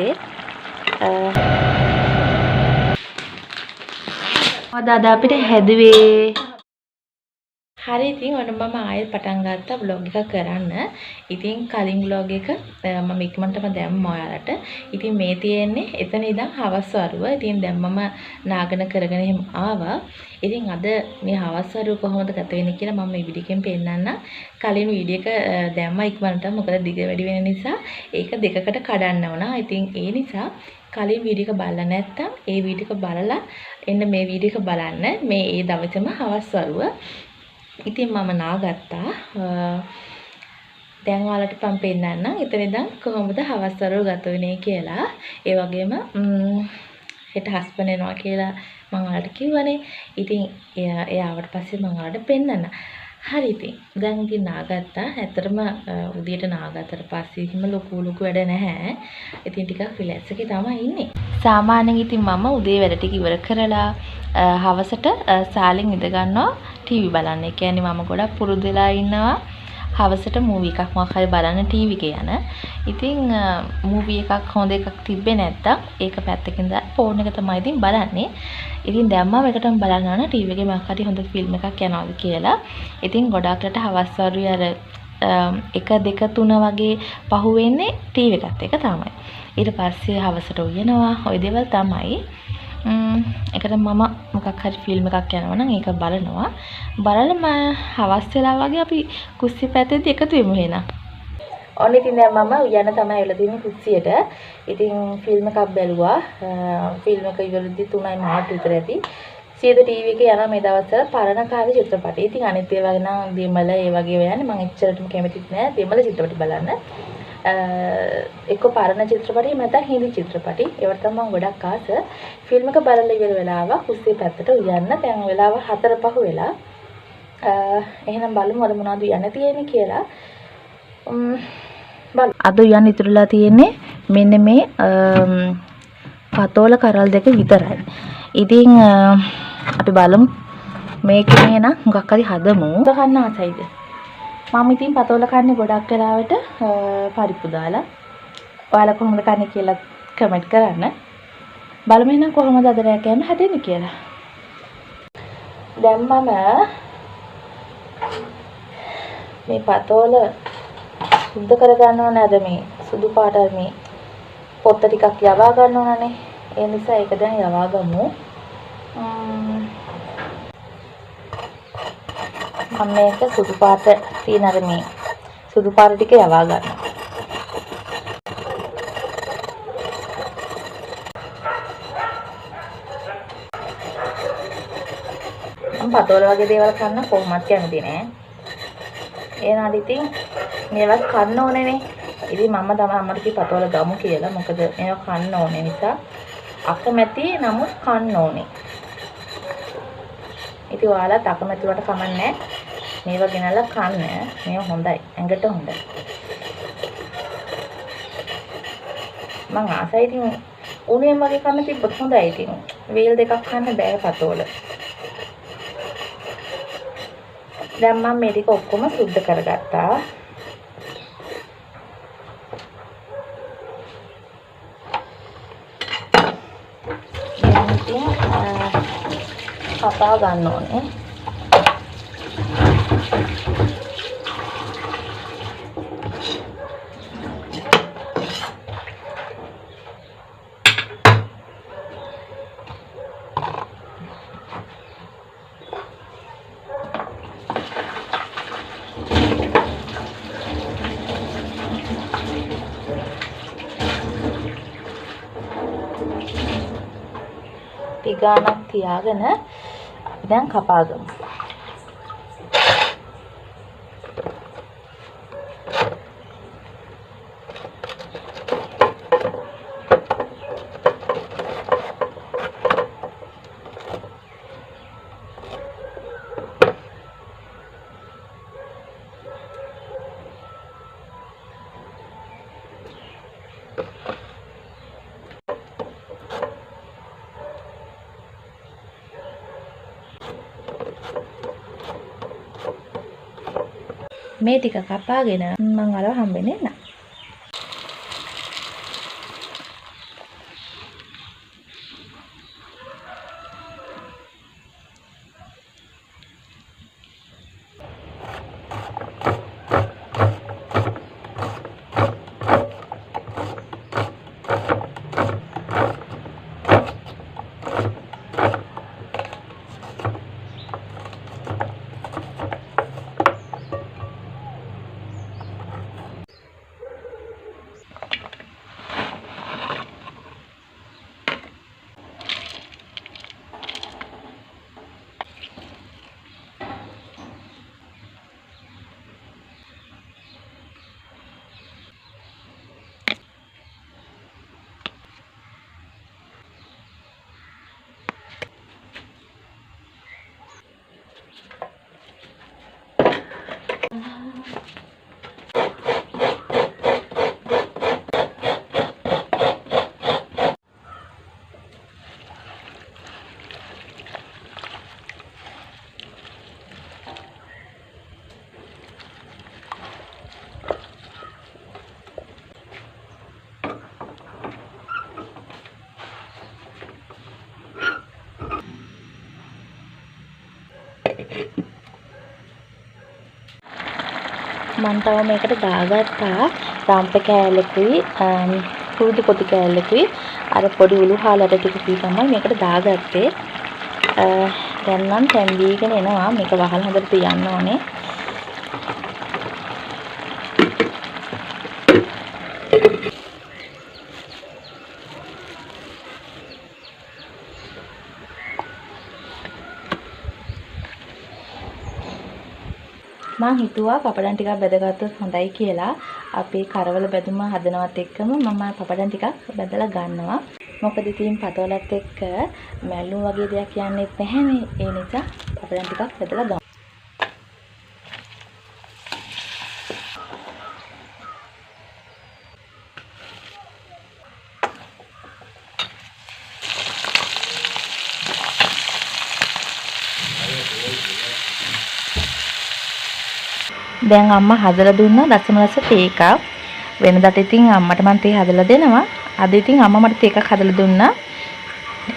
පස්සේ අද අපිට හැදුවේ හරි ඉතින් ඔන්න මම ආයෙත් පටන් ගත්තා vlog එකක් කරන්න. ඉතින් කලින් vlog එක මම ඉක්මනටම දැම්මා ඔයාලට. ඉතින් මේ තියෙන්නේ එතන ඉඳන් හවස් වරුව. ඉතින් දැන් මම නාගන කරගෙන එහෙම ආවා. ඉතින් අද මේ හවස් වරුව කොහොමද ගත වෙන්නේ කියලා මම මේ වීඩියෝ එකෙන් පෙන්නන්න. කලින් වීඩියෝ එක දැම්මා ඉක්මනට. මොකද දිග වැඩි වෙන නිසා ඒක දෙකකට කඩන්න වුණා. ඉතින් ඒ නිසා කලින් වීඩියෝ එක බලලා නැත්තම් ඒ වීඩියෝ එක බලලා එන්න මේ වීඩියෝ එක බලන්න. මේ ඒ දවසේම හවස් වරුව ඉතින් මම නාගත්තා. දැන් ඔයාලට මම පෙන්නන්නම් එතන ඉඳන් කොහොමද හවස් වරුව ගත වෙන්නේ කියලා. ඒ වගේම හෙට හස්බන්ඩ් එනවා කියලා මම ඔයාලට කිව්වනේ. ඉතින් එයා ආවට පස්සේ මම ඔයාලට පෙන්නන්න. හරි ඉතින් දැන් ඉතින් නාගත්තා. ඇත්තටම උදේට නාගත්තට පස්සේ හිම ලොකු වැඩ නැහැ. ඉතින් ටිකක් රිලැක්ස් එකේ තමයි ඉන්නේ. සාමාන්‍යයෙන් ඉතින් මම උදේ වැඩ ටික ඉවර කරලා හවසට සාලෙන් ඉඳ ගන්නවා ටීවී බලන්න. ඒ කියන්නේ මම ගොඩක් පුරුදු වෙලා ඉන්නවා හවසට මූවි එකක් මොකක් හරි බලන්න ටීවී එක යන. ඉතින් මූවි එකක් හොඳ එකක් තිබ්බේ නැත්තම් ඒක පැත්තකින් දාලා ෆෝන් එක තමයි ඉතින් බලන්නේ. ඉතින් දැන් මම එකටම බලන්න යනවා ටීවී එකේ මොකක් හරි හොඳ ෆිල්ම් එකක් යනවාද කියලා. ඉතින් ගොඩක්ලට හවස් වරුවේ අර 1 2 3 වගේ පහු වෙන්නේ ටීවී එකත් එක තමයි. ඊට පස්සේ හවසට උයනවා. ওই දේවල් තමයි. ඒකට මම මොකක් හරි ෆිල්ම් එකක් යනවා නම් ඒක බලනවා. බලලා මම හවස් වෙලා වගේ අපි කුස්සිය පැත්තේදී එකතු වෙමු එහෙනම්. ඔන්න ඉතින් දැන් මම යන තමයි වෙලා තියෙන්නේ කුස්සියට. ඉතින් ෆිල්ම් එකක් බැලුවා. ෆිල්ම් එක ඉවරදී 3:00 විතර ඇති. සියද ටීවී එකේ යනවා මේ දවස්වල පරණ කාලේ චිත්‍රපටි. ඉතින් අනිත් ඒවා නම් දෙමළ ඒ වගේ යන්නේ මම එච්චරටම කැමතිත් නෑ දෙමළ චිත්‍රපටි බලන්න. එක්ක පරණ චිත්‍රපටි නැත්නම් හින්දි චිත්‍රපටි. ඒවට තමයි මම ගොඩක් ආස. ෆිල්ම් එක බලලා ඉවර වෙලාව කුස්සිය පැත්තට උයන්න. දැන් වෙලාව 4 පහ වෙලා. එහෙනම් බලමු අද මොනවද යන්න තියෙන්නේ කියලා. අද යන්න ඉතුරුලා තියෙන්නේ මෙන්න මේ පතෝල කරල් දෙක විතරයි. ඉතින් අපි බලමු මේකේ නම් මොකක් හරි හදමු. ගන්න ආසයිද? මම ඉතින් පතෝල කන්නේ ගොඩක් වෙලාවට පරිප්පු දාලා. ඔයාලා කොහොමද කන්නේ කියලා කමෙන්ට් කරන්න. බලමු එහෙනම් කොහොමද අද රෑ කෑම හැදෙන්නේ කියලා. දැන් මම මේ පතෝල සුද්ධ කර ගන්නව නේද මේ සුදු පාට මේ පොත්ත ටිකක් යවා ගන්න ඕනනේ. ඒ නිසා ඒක දැන් යවා ගමු. මම මේක සුදු පාට තියෙන අර මේ සුදු පාට ටික යවා ගන්නවා. මම පතෝල වගේ දේවල් කන්න කොහොමද කැමති නෑ. ඒනාට ඉතින් මේවත් කන්න ඕනේනේ. ඉතින් මම තමයි අම්මට කිව්ව පතෝල ගමු කියලා. මොකද මේවා කන්න ඕනේ නිසා අකමැති නමුත් කන්න ඕනේ. ඉතින් ඔයාලත් අකමැති වට කමන්නේ මේවා ගෙනල්ලා කන්න. මේවා හොඳයි. ඇඟට හොඳයි. මං ආසයි ඉතින් උණේ මගේ කන්න තිබ්බොත් හොඳයි ඉතින්. වේල් දෙකක් කන්න බෑ පතෝල. දැන් මම මේ ටික ඔක්කොම සුද්ධ කරගත්තා. දැන් ඉතින් කපා ගන්න ඕනේ. ගානක් තියාගෙන දැන් කපා ගමු. මේ ටික කපාගෙන මම අරව හම්බෙන්නේ නැහැ. මම තව මේකට දාගත්තා රාම්ප කෑල්ලකුයි කුරුදු පොඩි කෑල්ලකුයි අර පොඩි උළු හාලට ටිකකුයි තමයි මේකට දාගත්තේ. දැන් නම් තැම්බීගෙන එනවා. මේක වහලා හොඳට තියන්න ඕනේ. මම හිතුවා පපඩම් ටිකක් බෙදගත්තොත් හොඳයි කියලා. අපි කරවල බෙදුම හදනවත් එක්කම මම පපඩම් ටිකක් බෙදලා ගන්නවා. මොකද ඉතින් පතවලත් එක්ක මැල්ලුම් වගේ දෙයක් යන්නෙත් නැහැනේ. ඒ නිසා පපඩම් ටිකක් බෙදලා ගමු. දැන් අම්මා හදලා දුන්නා රසම රස තේ එකක්. වෙනදාට ඉතින් අම්මට මම තේ හදලා දෙනවා. අද ඉතින් අම්මා මට තේ එකක් හදලා දුන්නා.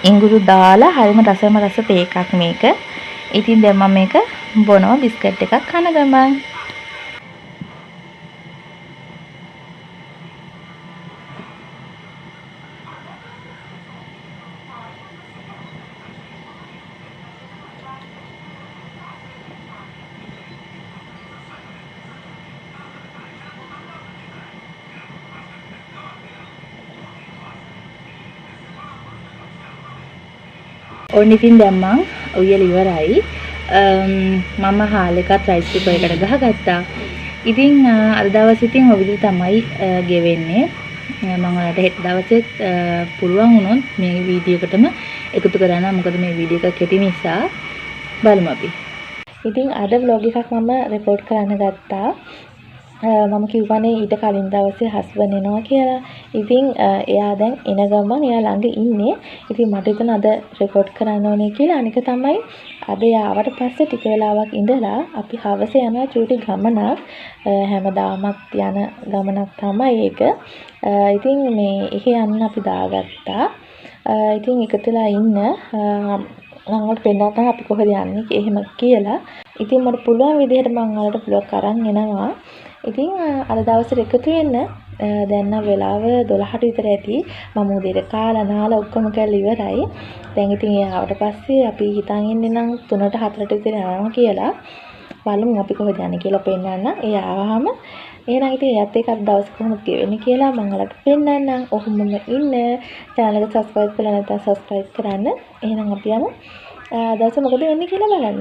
ඉඟුරු දාලා හරිම රසම රස තේ එකක් මේක. ඉතින් දැන් මම මේක බොනවා බිස්කට් එකක් කන ගමන්. ඔන්න ඉතින් දැන් මං උයලා ඉවරයි. මම හාල් එකත් රයිස් කුකර් එකට ගහගත්තා. ඉතින් අද දවසේ ඉතින් ඔය විදිහට තමයි ගෙවෙන්නේ. මම ඔයාලට හෙට දවසෙත් පුළුවන් වුණොත් මේ වීඩියෝ එකටම එකතු කරන්න. මොකද මේ වීඩියෝ එක කෙටි නිසා බලමු අපි. ඉතින් අද vlog එකක් මම report කරන්න ගත්තා. මම කිව්වනේ ඊට කලින් දවසේ හස්බන්ඩ් එනවා කියලා. ඉතින් එයා දැන් එන ගමන් එයා ළඟ ඉන්නේ. ඉතින් මට හිතෙන අද රෙකෝඩ් කරන්න ඕනේ කියලා. අනික තමයි අද ආවට පස්සේ ටික වෙලාවක් ඉඳලා අපි හවස යන චූටි ගමනක් හැමදාමත් යන ගමනක් තමයි ඒක. ඉතින් මේ එහෙ යන්න අපි දාගත්තා. ඉතින් එකතුලා ඉන්න මම ඔයාලට පෙන්නන්න අපි කොහෙද යන්නේ එහෙම කියලා. ඉතින් මට පුළුවන් විදිහට මම ඔයාලට vlog අරන් එනවා. ඉතින් අද දවසේ එකතු වෙන්න දැන් නම් වෙලාව 12ට විතර ඇති. මම උදේට කාලා නාලා ඔක්කොම කරලා ඉවරයි. දැන් ඉතින් ඒ ආවට පස්සේ අපි හිතන් ඉන්නේ නම් 3ට 4ට විතර යනවා කියලා. බලමු අපි කොහෙද යන්නේ කියලා පෙන්නන්න. ඒ ආවහම එහෙනම් ඉතින් එයත් එක්ක අද දවස් කොහොමද ගෙවෙන්නේ කියලා මම ඔයාලට පෙන්නන්නම්. ඔහොමම ඉන්න. channel එක subscribe කරලා නැත්නම් subscribe කරන්න. එහෙනම් අපි යමු. දවස් මොකද වෙන්නේ කියලා බලන්න.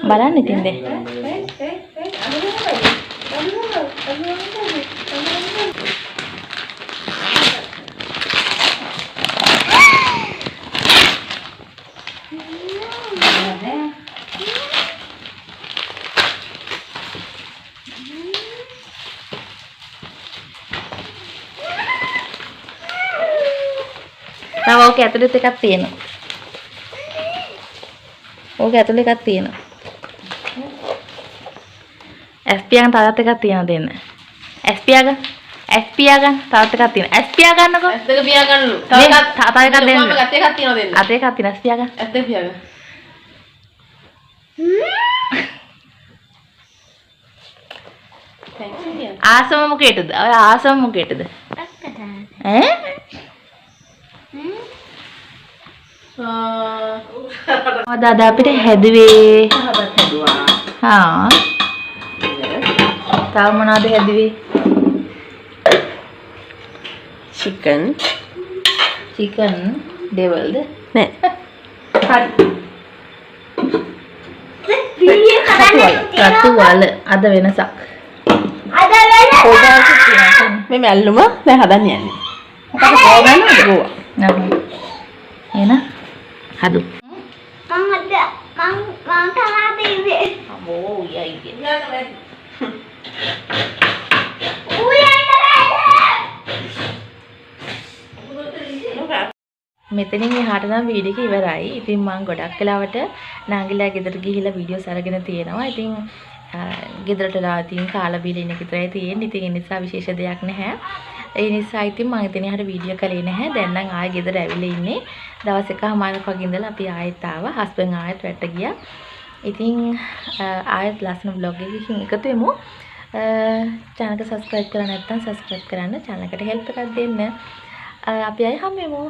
බලන්න ඉතින් දැන් තව ඕක ඇතුළෙත් එකක් තියෙනවා. ඕක ඇතුළේ එකක් තියෙනවා. එස්පියා ගන්න තවත් එකක් තියෙනවා දෙන්න. එස්පියා ගන්න තවත් එකක් තියෙනවා. එස්පියා ගන්නකෝ. එස් දෙක පියා ගන්නලු. තව එකක් දෙන්න. මම ගත්ත එකක් තියෙනවා දෙන්න. අත එකක් තියෙනවා එස්පියා ගන්න. එස් දෙක පියා ගන්න. ආසම මොකේටද? ඔය ආසම මොකේටද? ඈ? අද අපිට හැදුවේ කහබත් හැදුවා. හා තව මොනවද හැදුවේ? චිකන් දෙවල්ද? නෑ. රතු වල අද වෙනසක්. මේ මැල්ලුම දැන් හදන්න යන්නේ. මොකද ගෝවා. එන හදු. මෙතනින් එහාට නම් වීඩියෝ එක ඉවරයි. ඉතින් මම ගොඩක් වෙලාවට නාගිලා ගෙදර ගිහිල්ලා වීඩියෝස් අරගෙන තියෙනවා. ඉතින් ගෙදරට ලාතින් කාලා බීලා ඉන්න විතරයි තියෙන්නේ. ඉතින් ඒ නිසා විශේෂ දෙයක් නැහැ. ඒ නිසා ඉතින් මම ඉතින් එහාට වීඩියෝ කළේ නැහැ. දැන් නම් ආයෙ ගෙදර ඇවිල්ලා ඉන්නේ. දවස් එකමාරක් වගේ ඉඳලා අපි ආයෙත් ආවා. හස්බන්ඩ් ආයෙත් වැට්ට ගියා. ඉතින් ආයෙත් ලස්සන vlog එකකින් එකතු වෙමු. channel එක subscribe කරලා නැත්නම් subscribe කරන්න. channel එකට help එකක් දෙන්න. අපි ආයෙ හම්බෙමු.